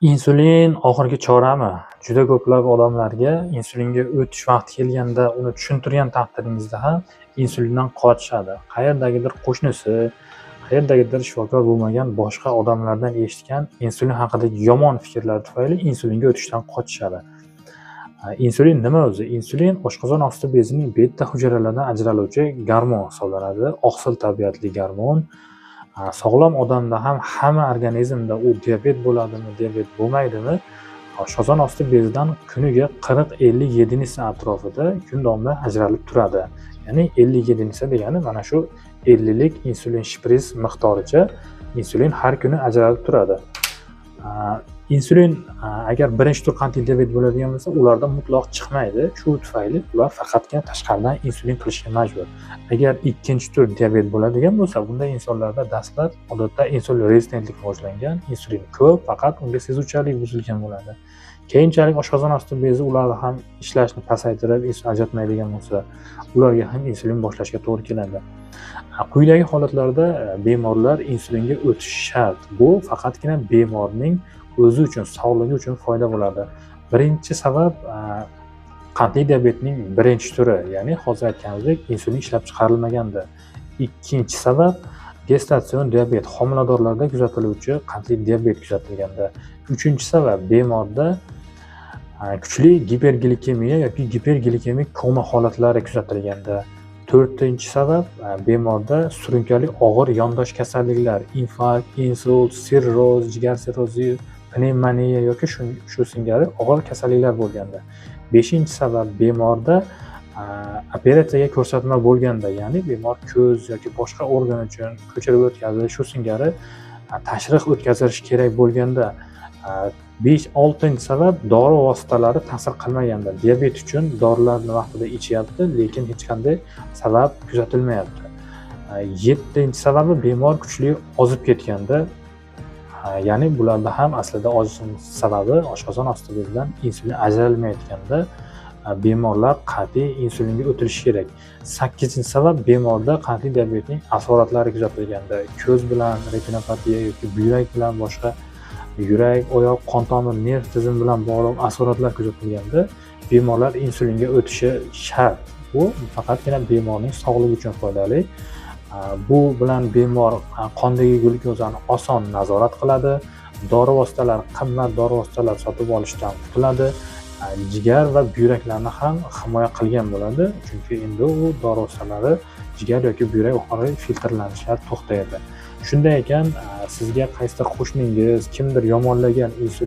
Insulin oxirgi chorami? Juda ko'plab odamlarga insulinga o'tish vaqti kelganda uni tushuntirgan taqdiringizda ham insulindan qochishadi. Qayerdagidir qo'shnisi, qayerdagidir shifokor bo'lmagan boshqa odamlardan eshitgan insulin haqidagi yomon fikrlar tufayli insulinga o'tishdan qochishadi. Insulin nima o'zi? Insulin oshqozon osti bezining beta hujayralaridan ajraluvchi gormon hisoblanadi. Oqsil tabiatli gormon. Sog'lom odamda ham hamma organizmda u diabet bo'ladimi, diabet bo'lmaydimi, oshqozon osti bezidan kuniga 40-50 yedenisa atrofida kun davomida ajralib turadi. Ya'ni 50 yedenisa degani mana shu 50 lik insulin shpris miqdoricha insulin har kuni ajralib turadi. Insulin agar birinchi tur qandli diabet bo'ladigan bo'lsa, ularda mutlaq chiqmaydi. Shu tufayli ular faqatgina tashqaridan insulin qilishga majbur. Agar ikkinchi tur diabet bo'ladigan bo'lsa, bunday insonlarda dastlab odatda insulin rezistentlik rivojlangan, insulin ko'p, faqat unga sezuvchanlik buzilgan bo'ladi. Keyinchalik oshqozon osti bezi ularni ham ishlashni pasaytirib, insulin ajratmaydigan bo'lsa, ularga ham insulin boshlashga to'g'ri keladi. Quyidagi holatlarda bemorlar insulinga o'tishi shart. Bu faqatgina bemorning o'zi uchun, sog'ligi uchun foyda bo'ladi. Birinchi sabab qandli diabetning birinchi turi, ya'ni hozir aytganimizdek insulin ishlab chiqarilmaganda. Ikkinchi sabab gestatsion diabet, homiladorlarda kuzatiluvchi qandli diabet kuzatilganda. Uchinchi sabab bemorda kuchli giperglikemiya yoki giperglikemik koma holatlari kuzatilganda. To'rtinchi sabab bemorda surunkali og'ir yondosh kasalliklar, infarkt, insult, sirroz, jigar sirrozi, pnevmoniya yoki shu singari og'ir kasalliklar bo'lganda. Beshinchi sabab bemorda operatsiyaga ko'rsatma bo'lganda, ya'ni bemor ko'z yoki boshqa organ uchun ko'chirib o'tkazish, shu singari tashrih o'tkazish kerak bo'lganda. 5-6 sabab dori vositalari ta'sir qilmaganda. Diabet uchun dorilarni vaqtida ichyapti, lekin hech qanday sabab kuzatilmayapti. 7 sababi bemor kuchli ozib ketganda, ya'ni bularda ham aslida ozishning sababi oshqozon osti bezidan insulin ajralmayotganda bemorlar qat'iy insulinga o'tilishi kerak. 8-sabab bemorda qandli diabetning asoratlari kuzatilganda, ko'z bilan retinopatiya yoki buyrak bilan boshqa yurak, oyoq, qon tomir, nerv tizimi bilan bog'liq asoratlar kuzatilganda bemorlar insulinga o'tishi shart. Bu faqatgina bemorning sog'ligi uchun foydali. Bu bilan bemor qondagi glyukozani oson nazorat qiladi. Dori vositalari, qimmat dori vositalar sotib olishdan qutuladi. Jigar va buyraklarni ham himoya qilgan bo'ladi, chunki endi u dori vositalari jigar yoki buyrak orqali filtrlanishlar to'xtaydi. Shunday ekan, sizga qaysidir qo'shningiz, kimdir yomonlagan insulin